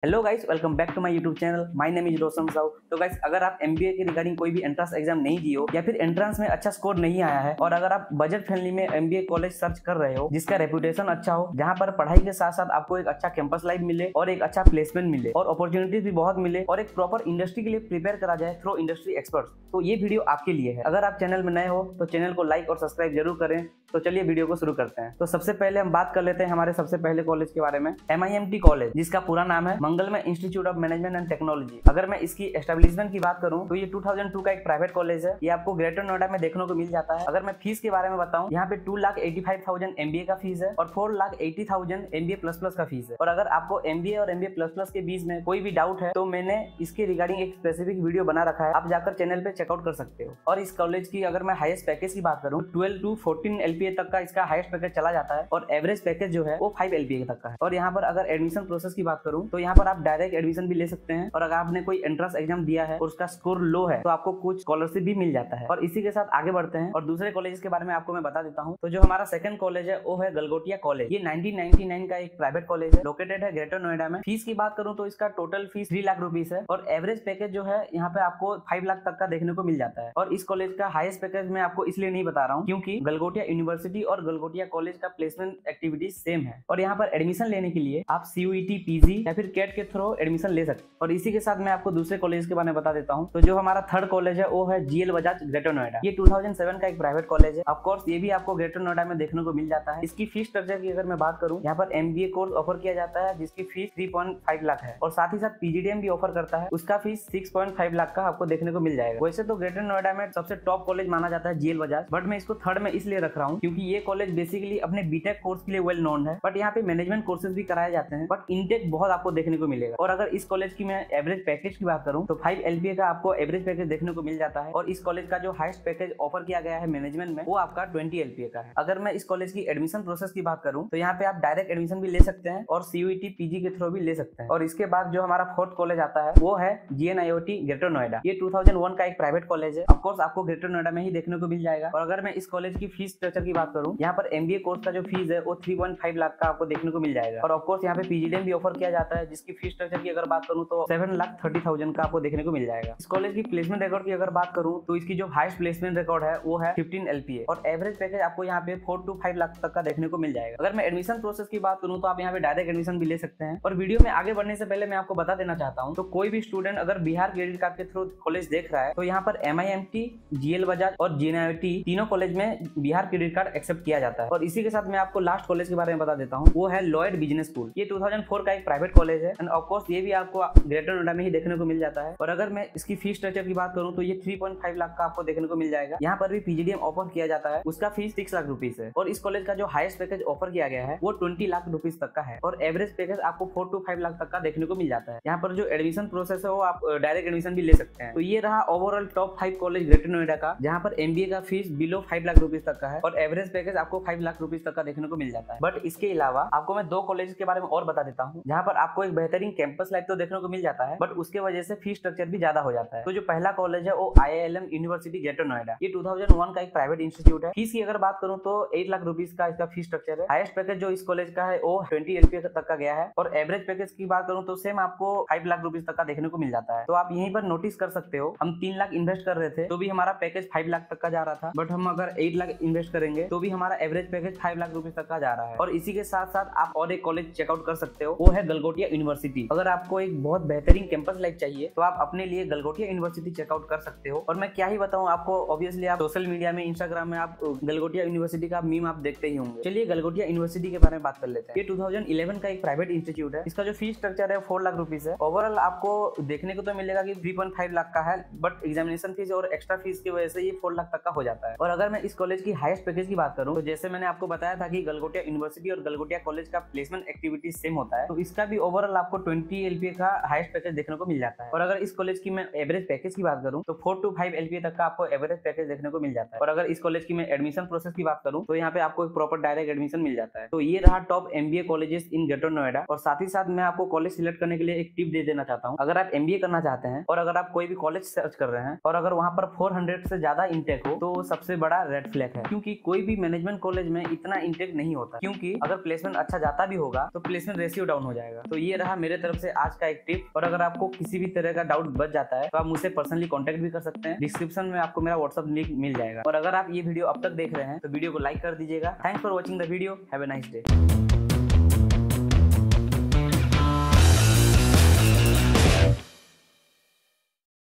Hello guys, welcome back to my YouTube channel. My name is Roshan Sahu. तो guys, अगर आप MBA के regarding कोई भी एंट्रेंस एग्जाम नहीं दिए हो या फिर एंट्रेंस में अच्छा स्कोर नहीं आया है और अगर आप बजट फ्रेंडली में एमबीए कॉलेज सर्च कर रहे हो जिसका रेपुटेशन अच्छा हो, जहां पर पढ़ाई के साथ साथ आपको एक अच्छा कैंपस लाइफ मिले और एक अच्छा प्लेसमेंट मिले और अपॉर्चुनिटीज भी बहुत मिले और एक प्रॉपर इंडस्ट्री के लिए प्रिपेयर करा जाए थ्रू इंडस्ट्री एक्सपर्ट्स, तो ये वीडियो आपके लिए है। अगर आप चैनल में नए हो तो चैनल को लाइक और सब्सक्राइब जरूर करें। तो चलिए वीडियो को शुरू करते हैं। तो सबसे पहले हम बात कर लेते हैं हमारे सबसे पहले कॉलेज के बारे में, MIMT कॉलेज, जिसका पूरा नाम है मंगलमय institute of management and technology. अगर मैं इसकी एस्टेब्लिशमेंट की बात करूं तो ये 2002 का एक प्राइवेट कॉलेज है। ये आपको ग्रेटर नोएडा में देखने को मिल जाता है। अगर मैं फीस के बारे में बताऊं, यहाँ पे 2,85,000 MBA का फीस है और 4,80,000 MBA++ का फीस है। और अगर आपको MBA और MBA++ के बीच में कोई भी डाउट है तो मैंने इसके रिगार्डिंग एक स्पेसिफिक वीडियो बना रखा है, आप जाकर चैनल पे चेकआउट कर सकते हो। और इस कॉलेज की अगर मैं हाईएस्ट पैकेज की बात करूं, 12 to 14 LPA तक का इसका हाईएस्ट पैकेज चला जाता है और एवरेज पैकेज जो है वो 5 LPA तक का है। और यहाँ पर अगर एडमिशन प्रोसेस की बात करूं तो यहाँ पर आप डायरेक्ट एडमिशन भी ले सकते हैं और अगर आपने कोई एंट्रेंस एग्जाम दिया है और उसका स्कोर लो है तो आपको कुछ स्कॉलरशिप भी मिल जाता है। और इसी के साथ आगे बढ़ते हैं और दूसरे कॉलेज के बारे में आपको मैं बता देता हूँ। तो जो हमारा सेकंड कॉलेज है वो है गलगोटिया कॉलेज। ये 1999 का एक प्राइवेट कॉलेज है, लोकेटेड है ग्रेटर नोएडा में। फीस की बात करूँ तो इसका टोटल फीस 3 लाख रुपीज है और एवरेज पैकेज जो है यहाँ पे आपको 5 लाख तक का देखने को मिल जाता है। और इस कॉलेज का हाईएस्ट पैकेज मैं आपको इसलिए नहीं बता रहा हूँ क्योंकि गलगोटिया यूनिवर्सिटी और गलगोटिया कॉलेज का प्लेसमेंट एक्टिविटी सेम है और यहाँ पर एडमिशन लेने के लिए आप CUET PG या फिर कैट के थ्रू एडमिशन ले सकते हैं। और इसी के साथ मैं आपको दूसरे कॉलेज के बारे में बता देता हूँ। तो जो हमारा थर्ड कॉलेज है वो है GL बजाज ग्रेटर नोएडा। ये 2007 का एक प्राइवेट कॉलेज है। ऑफ कोर्स ये भी आपको ग्रेटर नोएडा में देखने को मिल जाता है। इसकी फीस स्ट्रक्चर की अगर मैं बात करूँ, यहाँ पर MBA कोर्स ऑफर किया जाता है जिसकी फीस 3.5 लाख है और साथ ही साथ PGDM भी ऑफर करता है, उसका फीस 6.5 लाख का आपको देखने को मिल जाएगा। वैसे तो ग्रेटर नोएडा में सबसे टॉप कॉलेज माना जाता है GL बजाज, बट मैं इसको थर्ड में इसलिए रख रहा हूँ क्योंकि ये कॉलेज बेसिकली अपने बीटेक कोर्स के लिए वेल नोन है। बट यहाँ पे मैनेजमेंट कोर्सेज भी कराए जाते हैं, बट इनटेक बहुत आपको देखने को मिलेगा। और अगर इस कॉलेज की मैं एवरेज पैकेज की बात करूं तो 5 LPA का आपको एवरेज पैकेज देखने को मिल जाता है और इस कॉलेज का जो हाईएस्ट पैकेज ऑफर किया गया है मैनेजमेंट में वो आपका 20 LPA का है। अगर मैं इस कॉलेज की एडमिशन प्रोसेस की बात करूं तो यहाँ पे आप डायरेक्ट एडमिशन भी ले सकते हैं और CUET PG के थ्रू भी ले सकते हैं। और इसके बाद जो हमारा फोर्थ कॉलेज आता है वो है GNIOT ग्रेटर नोएडा। ये 2001 का एक प्राइवेट कॉलेज है। ऑफकोर्स आपको ग्रेटर नोएडा में ही देखने को मिल जाएगा। और अगर मैं इस कॉलेज की फीस स्ट्रक्चर की बात करूँ, यहाँ पर MBA कोर्स का जो फीस है वो 3.5 लाख का आपको देखने को मिल जाएगा। और ऑफकोर्स यहाँ पे PGDM भी ऑफर किया जाता है जिसकी फीस स्ट्रक्चर की अगर बात करूँ तो 7,30,000 का आपको देखने को मिल जाएगा। इस कॉलेज की प्लेसमेंट रिकॉर्ड की अगर बात करूं तो इसकी जो हाईएस्ट प्लेसमेंट रिकॉर्ड है वो है 15 LPA और एवरेज पैकेज आपको यहाँ पे 4 to 5 लाख तक का देखने को मिल जाएगा। अगर मैं एडमिशन प्रोसेस की बात करूं तो आप यहाँ पे डायरेक्ट एडमिशन भी ले सकते हैं। और वीडियो में आगे बढ़ने से पहले मैं आपको बता देना चाहता हूँ, तो कोई भी स्टूडेंट अगर बिहार क्रेडिट कार्ड के थ्रू कॉलेज देख रहा है तो यहाँ पर MIMT, GL बजाज और GNIOT तीनों कॉलेज में बिहार क्रेडिट कार्ड एक्सेप्ट किया जाता है। और इसी के साथ मैं आपको लास्ट कॉलेज के बारे में बता देता हूँ, वो है लॉयड बिजनेस स्कूल। ये 2004 का एक प्राइवेट कॉलेज है एंड ऑफकोर्स ये भी आपको ग्रेटर नोएडा में ही देखने को मिल जाता है। और अगर मैं इसकी फीस स्ट्रक्चर की बात करूं तो ये 3.5 लाख का आपको देखने को मिल जाएगा। यहाँ पर भी PGDM ऑफर किया जाता है, उसका फीस 6 लाख रुपीज है। और इस कॉलेज का जो हाईएस्ट पैकेज ऑफर किया गया है वो 20 लाख रुपीज तक का है और एवरेज पैकेज आपको 4 to 5 लाख तक का देखने को मिल जाता है। यहाँ पर जो एडमिशन प्रोसेस है वो आप डायरेक्ट एडमिशन भी ले सकते हैं। तो ये रहा overall top 5 college greater Noida का, जहाँ पर MBA का फीस बिलो 5 लाख रुपीज तक का है और एवरेज पैकेज आपको 5 लाख रुपीज तक का देखने को मिल जाता है। बट इसके अलावा आपको मैं 2 कॉलेज के बारे में और बता देता हूँ जहाँ पर आपको एक बेहतरीन कैंपस लाइफ तो देखने को मिल जाता है, बट उसके वजह से फीस स्ट्रक्चर भी ज्यादा हो जाता है। तो जो पहला कॉलेज है वो IILM यूनिवर्सिटी ग्रेटर नोएडा। ये 2001 का एक प्राइवेट इंस्टीट्यूट है। फीस की अगर बात करूं तो 8 लाख रुपीज का इसका फीस स्ट्रक्चर है। हाईएस्ट पैकेज जो इस कॉलेज का है वो 20 LPA तक का गया है और एवरेज पैकेज की बात करूं तो सेम आपको 5 लाख रुपीज तक का देखने को मिल जाता है। तो आप यहीं पर नोटिस कर सकते हो, हम 3 लाख इन्वेस्ट कर रहे थे तो भी हमारा पैकेज 5 लाख तक का जा रहा था, बट हम अगर 8 लाख इन्वेस्ट करेंगे तो भी हमारा एवरेज पैकेज 5 लाख रुपीज तक का जा रहा है। और इसी के साथ साथ आप और एक कॉलेज चेकआउट कर सकते हो, वो है गलगोटिया यूनिवर्सिटी। अगर आपको एक बहुत बेहतरीन कैंपस लाइफ चाहिए तो आप अपने लिए गलगोटिया यूनिवर्सिटी चेकआउट कर सकते हो। और मैं क्या ही बताऊं आपको, ऑब्वियसली आप सोशल मीडिया में, इंस्टाग्राम में आप गलगोटिया यूनिवर्सिटी का मीम आप देखते ही होंगे। चलिए गलगोटिया यूनिवर्सिटी के बारे में बात कर लेते हैं। ये 2011 का एक प्राइवेट इंस्टीट्यूट है। इसका जो फीस स्ट्रक्चर है 4 लाख रुपीज है। ओवरऑल आपको देखने को तो मिलेगा कि 3.5 लाख का है, बट एग्जामिनेशन फीस और एक्स्ट्रा फीस की वजह से ये 4 लाख तक का हो जाता है। और अगर मैं इस कॉलेज की हाईएस्ट पैकेज की बात करूं तो जैसे मैंने आपको बताया था कि गलगोटिया यूनिवर्सिटी और गलगोटिया कॉलेज का प्लेसमेंट एक्टिविटी सेम होता है, तो इसका भी ओवरऑल आपको 20 LPA का हाईएस्ट पैकेज देखने को मिल जाता है। और अगर इस कॉलेज की मैं एवरेज पैकेज की बात करूं तो 4 to 5 LPA तक का आपको एवरेज पैकेज देखने को मिल जाता है। और अगर इस कॉलेज की मैं एडमिशन प्रोसेस की बात करूं तो यहाँ पे आपको एक प्रॉपर डायरेक्ट एडमिशन मिल जाता है। तो ये रहा top MBA colleges in greater Noida. और साथ ही साथ मैं आपको कॉलेज सिलेक्ट करने के लिए एक टिप दे देना चाहता हूँ। अगर आप MBA करना चाहते हैं और अगर आप कोई भी कॉलेज सर्च कर रहे हैं और अगर वहाँ पर 400 से ज्यादा इंटेक हो तो सबसे बड़ा रेड फ्लैग है, क्योंकि कोई भी मैनेजमेंट कॉलेज में इतना इंटेक नहीं होता, क्योंकि अगर प्लेसमेंट अच्छा जाता भी होगा तो प्लेसमेंट रेशियो डाउन हो जाएगा। तो ये रहा रहा मेरे तरफ से आज का एक टिप। और अगर आपको किसी भी तरह का डाउट बच जाता है तो आप मुझसे पर्सनली कॉन्टेक्ट भी कर सकते हैं। डिस्क्रिप्शन में आपको मेरा व्हाट्सअप लिंक मिल जाएगा। और अगर आप ये वीडियो अब तक देख रहे हैं तो वीडियो को लाइक कर दीजिएगा। Thanks for watching the video. Have a nice day.